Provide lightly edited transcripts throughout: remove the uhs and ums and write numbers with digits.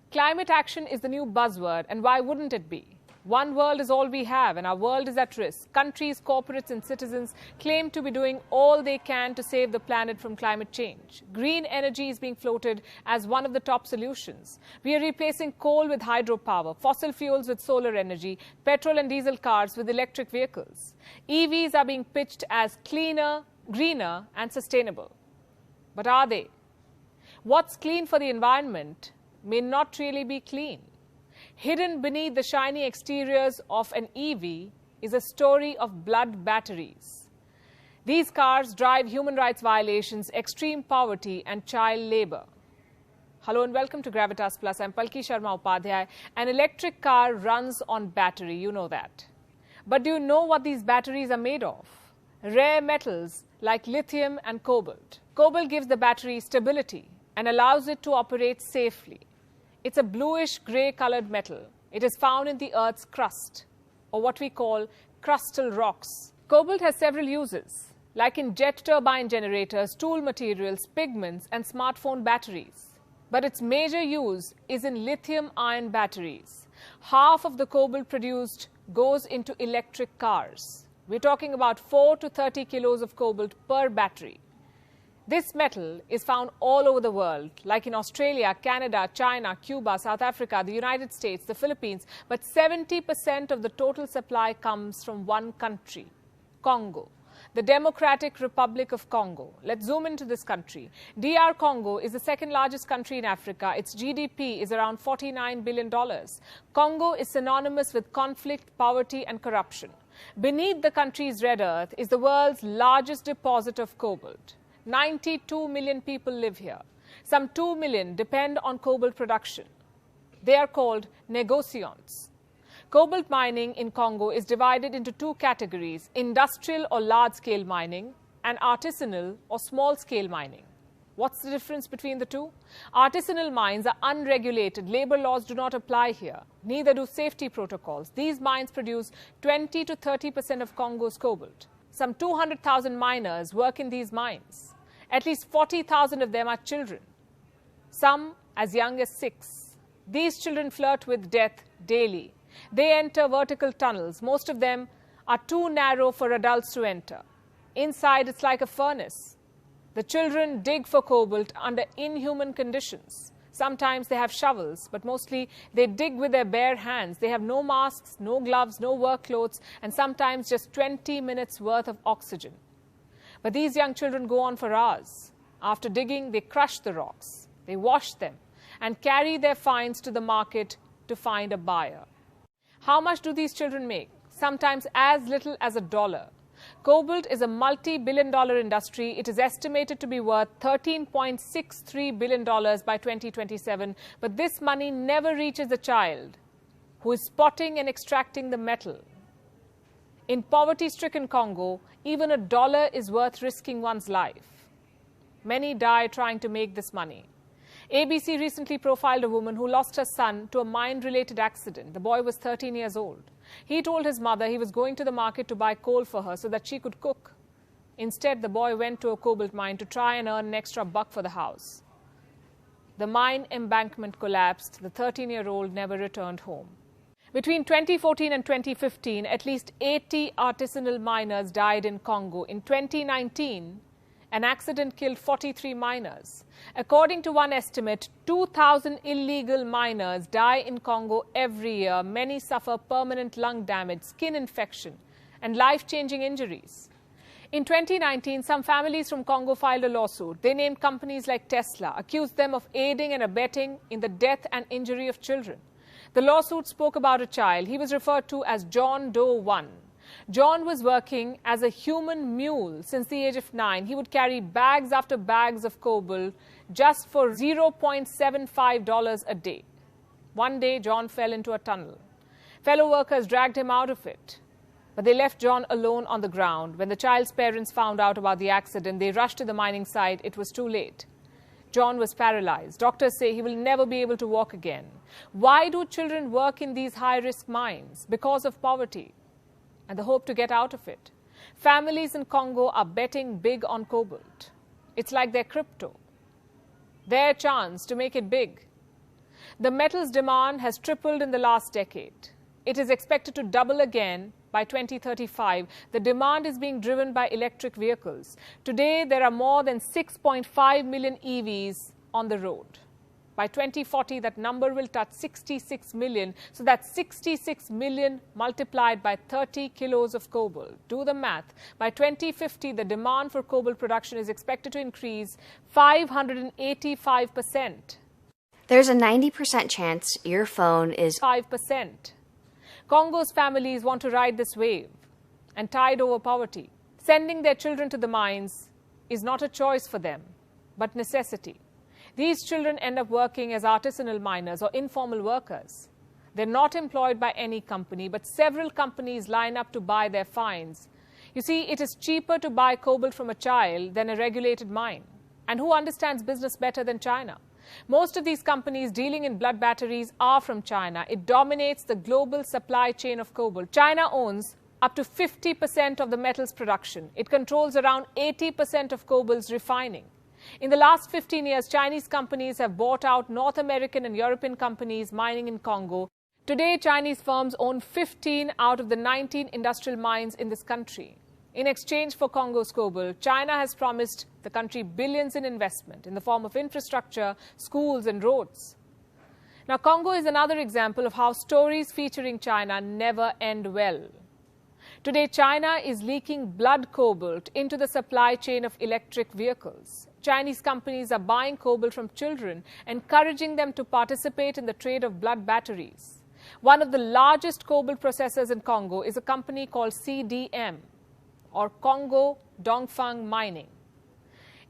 Climate action is the new buzzword, and why wouldn't it be? One world is all we have, and our world is at risk. Countries, corporates and citizens claim to be doing all they can to save the planet from climate change. Green energy is being floated as one of the top solutions. We are replacing coal with hydropower, fossil fuels with solar energy, petrol and diesel cars with electric vehicles. EVs are being pitched as cleaner, greener and sustainable. But are they? What's clean for the environment may not really be clean. Hidden beneath the shiny exteriors of an EV is a story of blood batteries. These cars drive human rights violations, extreme poverty and child labor. Hello and welcome to Gravitas Plus. I'm Palki Sharma Upadhyay. An electric car runs on battery, you know that. But do you know what these batteries are made of? Rare metals like lithium and cobalt. Cobalt gives the battery stability and allows it to operate safely. It's a bluish-grey coloured metal. It is found in the Earth's crust, or what we call crustal rocks. Cobalt has several uses, like in jet turbine generators, tool materials, pigments and smartphone batteries. But its major use is in lithium-ion batteries. Half of the cobalt produced goes into electric cars. We're talking about 4 to 30 kilos of cobalt per battery. This metal is found all over the world, like in Australia, Canada, China, Cuba, South Africa, the United States, the Philippines. But 70% of the total supply comes from one country, Congo, the Democratic Republic of Congo. Let's zoom into this country. DR Congo is the second largest country in Africa. Its GDP is around $49 billion. Congo is synonymous with conflict, poverty and corruption. Beneath the country's red earth is the world's largest deposit of cobalt. 92 million people live here. Some 2 million depend on cobalt production. They are called negociants. Cobalt mining in Congo is divided into two categories: industrial or large-scale mining and artisanal or small-scale mining. What's the difference between the two? Artisanal mines are unregulated. Labor laws do not apply here. Neither do safety protocols. These mines produce 20 to 30% of Congo's cobalt. Some 200,000 miners work in these mines. At least 40,000 of them are children, some as young as 6. These children flirt with death daily. They enter vertical tunnels. Most of them are too narrow for adults to enter. Inside, it's like a furnace. The children dig for cobalt under inhuman conditions. Sometimes they have shovels, but mostly they dig with their bare hands. They have no masks, no gloves, no work clothes, and sometimes just 20 minutes worth of oxygen. But these young children go on for hours. After digging, they crush the rocks. They wash them and carry their finds to the market to find a buyer. How much do these children make? Sometimes as little as $1. Cobalt is a multi-billion-dollar industry. It is estimated to be worth $13.63 billion by 2027. But this money never reaches the child who is spotting and extracting the metal. In poverty-stricken Congo, even $1 is worth risking one's life. Many die trying to make this money. ABC recently profiled a woman who lost her son to a mine-related accident. The boy was 13 years old. He told his mother he was going to the market to buy coal for her so that she could cook. Instead, the boy went to a cobalt mine to try and earn an extra buck for the house. The mine embankment collapsed. The 13-year-old never returned home. Between 2014 and 2015, at least 80 artisanal miners died in Congo. In 2019, an accident killed 43 miners. According to one estimate, 2,000 illegal miners die in Congo every year. Many suffer permanent lung damage, skin infection, and life-changing injuries. In 2019, some families from Congo filed a lawsuit. They named companies like Tesla, accused them of aiding and abetting in the death and injury of children. The lawsuit spoke about a child. He was referred to as John Doe 1. John was working as a human mule since the age of 9. He would carry bags after bags of cobalt just for $0.75 a day. One day, John fell into a tunnel. Fellow workers dragged him out of it, but they left John alone on the ground. When the child's parents found out about the accident, they rushed to the mining site. It was too late. John was paralyzed. Doctors say he will never be able to walk again. Why do children work in these high-risk mines? Because of poverty and the hope to get out of it. Families in Congo are betting big on cobalt. It's like their crypto, their chance to make it big. The metal's demand has tripled in the last decade. It is expected to double again by 2035. The demand is being driven by electric vehicles. Today, there are more than 6.5 million EVs on the road. By 2040, that number will touch 66 million. So that's 66 million multiplied by 30 kilos of cobalt. Do the math. By 2050, the demand for cobalt production is expected to increase 585%. There's a 90% chance your phone is 5%. Congo's families want to ride this wave and tide over poverty. Sending their children to the mines is not a choice for them, but necessity. These children end up working as artisanal miners or informal workers. They're not employed by any company, but several companies line up to buy their finds. You see, it is cheaper to buy cobalt from a child than a regulated mine. And who understands business better than China? Most of these companies dealing in blood batteries are from China. It dominates the global supply chain of cobalt. China owns up to 50% of the metal's production. It controls around 80% of cobalt's refining. In the last 15 years, Chinese companies have bought out North American and European companies mining in Congo. Today, Chinese firms own 15 out of the 19 industrial mines in this country. In exchange for Congo's cobalt, China has promised the country billions in investment in the form of infrastructure, schools and roads. Now, Congo is another example of how stories featuring China never end well. Today, China is leaking blood cobalt into the supply chain of electric vehicles. Chinese companies are buying cobalt from children, encouraging them to participate in the trade of blood batteries. One of the largest cobalt processors in Congo is a company called CDM, or Congo Dongfang Mining.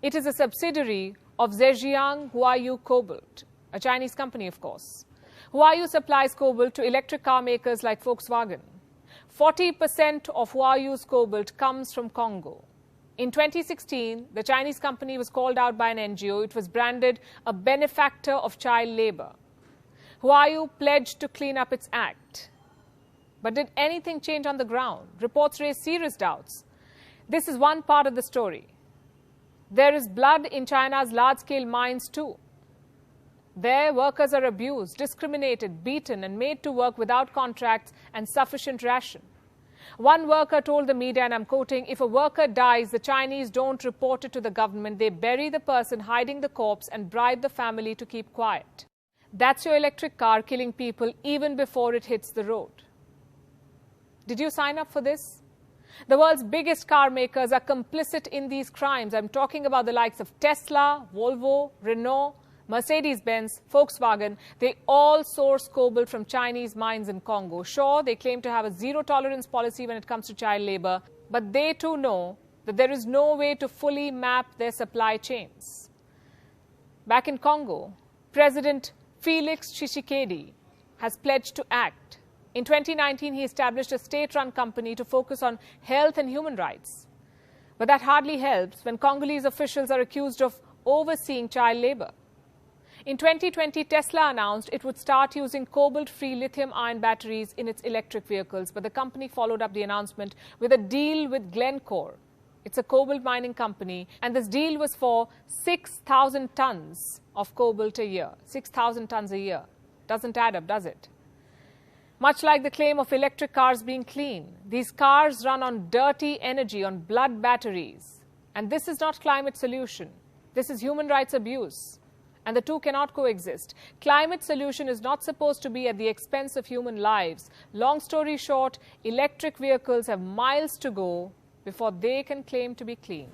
It is a subsidiary of Zhejiang Huayu Cobalt, a Chinese company, of course. Huayu supplies cobalt to electric car makers like Volkswagen. 40% of Huayu's cobalt comes from Congo. In 2016, the Chinese company was called out by an NGO. It was branded a benefactor of child labor. Huayu pledged to clean up its act. But did anything change on the ground? Reports raise serious doubts. This is one part of the story. There is blood in China's large-scale mines too. There, workers are abused, discriminated, beaten and made to work without contracts and sufficient ration. One worker told the media, and I'm quoting, "If a worker dies, the Chinese don't report it to the government. They bury the person, hiding the corpse, and bribe the family to keep quiet." That's your electric car killing people even before it hits the road. Did you sign up for this? The world's biggest car makers are complicit in these crimes. I'm talking about the likes of Tesla, Volvo, Renault, Mercedes-Benz, Volkswagen. They all source cobalt from Chinese mines in Congo. Sure, they claim to have a zero-tolerance policy when it comes to child labor, but they too know that there is no way to fully map their supply chains. Back in Congo, President Felix Tshisekedi has pledged to act. In 2019, he established a state-run company to focus on health and human rights. But that hardly helps when Congolese officials are accused of overseeing child labor. In 2020, Tesla announced it would start using cobalt-free lithium-ion batteries in its electric vehicles, but the company followed up the announcement with a deal with Glencore. It's a cobalt mining company, and this deal was for 6,000 tons of cobalt a year. 6,000 tons a year. Doesn't add up, does it? Much like the claim of electric cars being clean, these cars run on dirty energy, on blood batteries. And this is not climate solution. This is human rights abuse. And the two cannot coexist. Climate solution is not supposed to be at the expense of human lives. Long story short, electric vehicles have miles to go before they can claim to be clean.